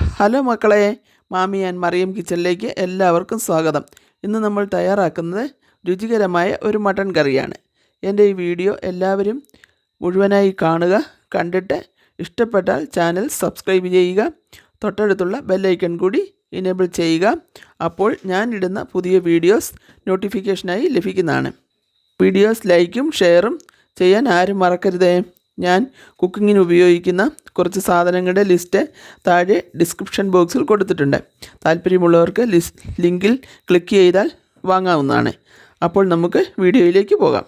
Hello മക്കളെ, മാമി and Mariyam കിച്ചണിലേക്ക് എല്ലാവർക്കും സ്വാഗതം. ഇന്ന് നമ്മൾ തയ്യാറാക്കുന്നത് രുചികരമായ ഒരു മട്ടൺ കറിയാണ്. എൻ്റെ ഈ വീഡിയോ എല്ലാവരും മുഴുവനായി കാണുക. കണ്ടിട്ട് ഇഷ്ടപ്പെട്ടാൽ ചാനൽ സബ്സ്ക്രൈബ് ചെയ്യുക. തൊട്ടടുത്തുള്ള ബെല്ലൈക്കൺ കൂടി എനേബിൾ ചെയ്യുക. അപ്പോൾ ഞാൻ ഇടുന്ന പുതിയ വീഡിയോസ് നോട്ടിഫിക്കേഷനായി ലഭിക്കുന്നതാണ്. വീഡിയോസ് ലൈക്കും ഷെയറും ചെയ്യാൻ ആരും മറക്കരുതേ. ഞാൻ കുക്കിങ്ങിന് ഉപയോഗിക്കുന്ന കുറച്ച് സാധനങ്ങളുടെ ലിസ്റ്റ് താഴെ ഡിസ്ക്രിപ്ഷൻ ബോക്സിൽ കൊടുത്തിട്ടുണ്ട്. താല്പര്യമുള്ളവർക്ക് ലിങ്കിൽ ക്ലിക്ക് ചെയ്താൽ വാങ്ങാവുന്നതാണ്. അപ്പോൾ നമുക്ക് വീഡിയോയിലേക്ക് പോകാം.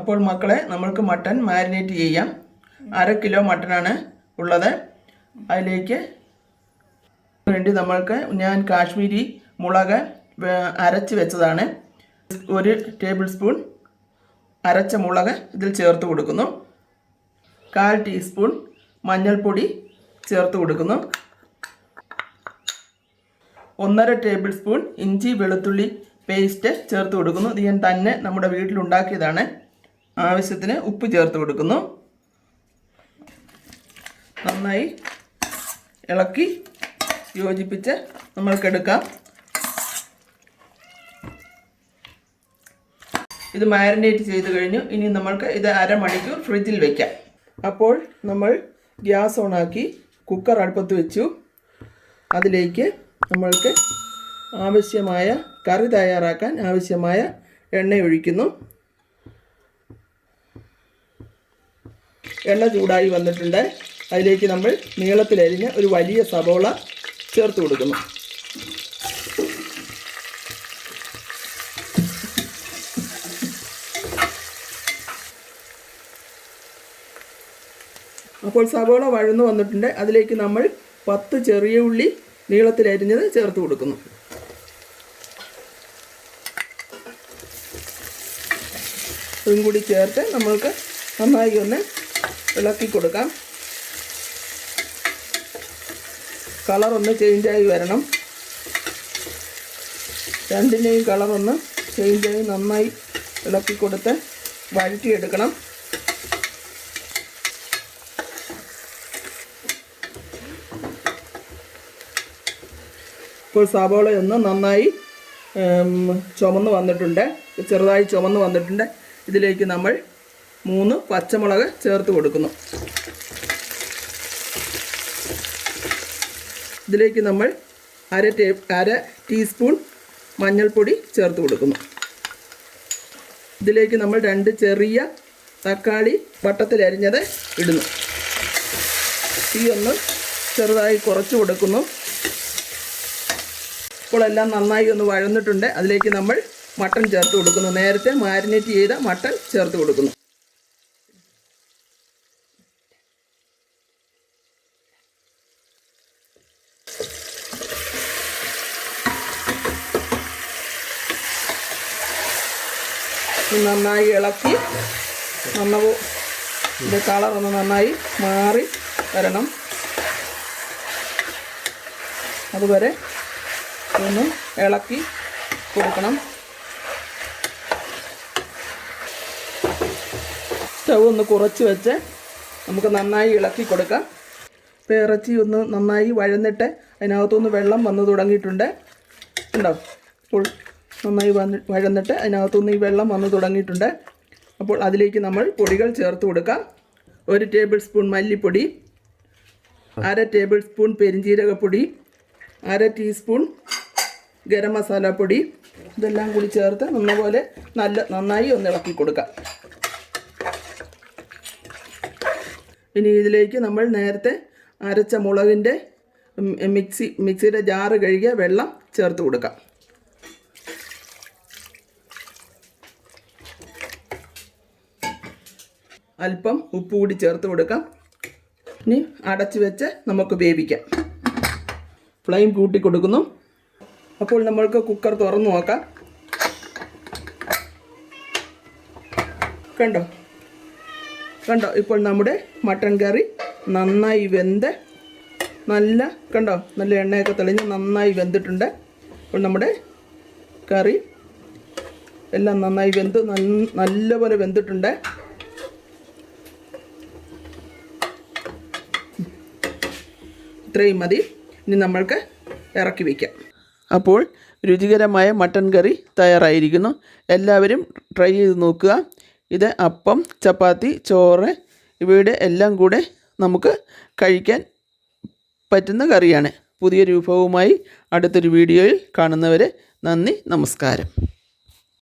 അപ്പോൾ മക്കളെ, നമ്മൾക്ക് മട്ടൺ മാരിനേറ്റ് ചെയ്യാം. 1/2 കിലോ മട്ടനാണ് ഉള്ളത്. അതിലേക്ക് വേണ്ടി നമ്മൾക്ക് ഞാൻ കാശ്മീരി മുളക് അരച്ച് വെച്ചതാണ്. 1 ടേബിൾ സ്പൂൺ അരച്ച മുളക് ഇതിൽ ചേർത്ത് കൊടുക്കുന്നു. 1/4 ടീസ്പൂൺ മഞ്ഞൾപ്പൊടി ചേർത്ത് കൊടുക്കുന്നു. 1.5 ടേബിൾ സ്പൂൺ ഇഞ്ചി വെളുത്തുള്ളി പേസ്റ്റ് ചേർത്ത് കൊടുക്കുന്നു. ഇത് ഞാൻ തന്നെ നമ്മുടെ വീട്ടിലുണ്ടാക്കിയതാണ്. ആവശ്യത്തിന് ഉപ്പ് ചേർത്ത് കൊടുക്കുന്നു. നന്നായി ഇളക്കി യോജിപ്പിച്ച് നമ്മൾക്കെടുക്കാം. ഇത് മാരിനേറ്റ് ചെയ്ത് കഴിഞ്ഞു. ഇനി നമ്മൾക്ക് ഇത് അരമണിക്കൂർ ഫ്രിഡ്ജിൽ വയ്ക്കാം. അപ്പോൾ നമ്മൾ ഗ്യാസ് ഓണാക്കി കുക്കർ അടുപ്പത്ത് വെച്ചു. അതിലേക്ക് നമ്മൾക്ക് ആവശ്യമായ കറി തയ്യാറാക്കാൻ ആവശ്യമായ എണ്ണ ഒഴിക്കുന്നു. എണ്ണ ചൂടായി വന്നിട്ടുണ്ട്. അതിലേക്ക് നമ്മൾ നീളത്തിലരിഞ്ഞ ഒരു വലിയ സവോള ചേർത്ത് കൊടുക്കുന്നു. അപ്പോൾ സവോള വഴന്നു വന്നിട്ടുണ്ട്. അതിലേക്ക് നമ്മൾ 10 ചെറിയ ഉള്ളി നീളത്തിലരിഞ്ഞത് ചേർത്ത് കൊടുക്കുന്നു. ഇതും കൂടി ചേർത്ത് നമ്മൾക്ക് നന്നായി ഒന്ന് ഇളക്കി കൊടുക്കാം. കളറൊന്ന് ചേഞ്ചായി വരണം. രണ്ടിൻ്റെയും കളറൊന്ന് ചേഞ്ചായി നന്നായി ഇളക്കി കൊടുത്ത് വഴറ്റിയെടുക്കണം. ഇപ്പോൾ സവോളയൊന്ന് നന്നായി ചുമന്ന് വന്നിട്ടുണ്ട്. ചെറുതായി ചുമന്ന് വന്നിട്ടുണ്ട്. ഇതിലേക്ക് നമ്മൾ 3 പച്ചമുളക് ചേർത്ത് കൊടുക്കുന്നു. ഇതിലേക്ക് നമ്മൾ അര ടീസ്പൂൺ മഞ്ഞൾപ്പൊടി ചേർത്ത് കൊടുക്കുന്നു. ഇതിലേക്ക് നമ്മൾ 2 ചെറിയ തക്കാളി വട്ടത്തിലരിഞ്ഞത് ഇടുന്നു. തീ ഒന്ന് ചെറുതായി കുറച്ച് കൊടുക്കുന്നു. ഇപ്പോൾ എല്ലാം നന്നായി ഒന്ന് വഴന്നിട്ടുണ്ട്. അതിലേക്ക് നമ്മൾ മട്ടൺ ചേർത്ത് കൊടുക്കുന്നു. നേരത്തെ മാരിനേറ്റ് ചെയ്ത മട്ടൺ ചേർത്ത് കൊടുക്കുന്നു. നന്നായി ഇളക്കി ഇതിൻ്റെ കളറൊന്ന് നന്നായി മാറി വരണം. അതുവരെ ഒന്ന് ഇളക്കി കൊടുക്കണം. സ്റ്റവ് ഒന്ന് കുറച്ച് വെച്ച് നമുക്ക് നന്നായി ഇളക്കി കൊടുക്കാം. ഇപ്പോൾ ഇറച്ചി ഒന്ന് നന്നായി വഴന്നിട്ട് അതിനകത്തുനിന്ന് വെള്ളം വന്ന് തുടങ്ങിയിട്ടുണ്ട്. ഉണ്ടോ? ഇപ്പോൾ നന്നായി വഴന്നിട്ട് അതിനകത്തുനിന്ന് ഈ വെള്ളം വന്ന് തുടങ്ങിയിട്ടുണ്ട്. അപ്പോൾ അതിലേക്ക് നമ്മൾ പൊടികൾ ചേർത്ത് കൊടുക്കാം. 1 ടേബിൾ സ്പൂൺ മല്ലിപ്പൊടി, 1/2 ടേബിൾ സ്പൂൺ പെരിഞ്ജീരകപ്പൊടി, 1/2 ടീസ്പൂൺ ഗരം മസാല പൊടി. ഇതെല്ലാം കൂടി ചേർത്ത് നന്നായി ഒന്ന് ഇളക്കി കൊടുക്കാം. ഇനി ഇതിലേക്ക് നമ്മൾ നേരത്തെ അരച്ച മുളകിൻ്റെ മിക്സിയുടെ ജാറ് കഴുകിയ വെള്ളം ചേർത്ത് കൊടുക്കാം. അല്പം ഉപ്പ് കൂടി ചേർത്ത് കൊടുക്കാം. ഇനി അടച്ച് വെച്ച് നമുക്ക് വേവിക്കാം. ഫ്ലെയിം കൂട്ടി കൊടുക്കുന്നു. അപ്പോൾ നമ്മൾക്ക് കുക്കർ തുറന്നു നോക്കാം. കണ്ടോ? ഇപ്പോൾ നമ്മുടെ മട്ടൺ കറി നന്നായി വെന്ത് നല്ല എണ്ണയൊക്കെ തെളിഞ്ഞ് നന്നായി വെന്തിട്ടുണ്ട്. അപ്പോൾ നമ്മുടെ കറി എല്ലാം നന്നായി നല്ലപോലെ വെന്തിട്ടുണ്ട്. ഇത്രയും മതി. ഇനി നമ്മൾക്ക് ഇറക്കി വയ്ക്കാം. അപ്പോൾ രുചികരമായ മട്ടൻ കറി തയ്യാറായിരിക്കുന്നു. എല്ലാവരും ട്രൈ ചെയ്ത് നോക്കുക. ഇത് അപ്പം, ചപ്പാത്തി, ചോറ് ഇവയുടെ എല്ലാം കൂടെ നമുക്ക് കഴിക്കാൻ പറ്റുന്ന കറിയാണ്. പുതിയൊരു വിഭവവുമായി അടുത്തൊരു വീഡിയോയിൽ കാണുന്നവരെ നന്ദി, നമസ്കാരം.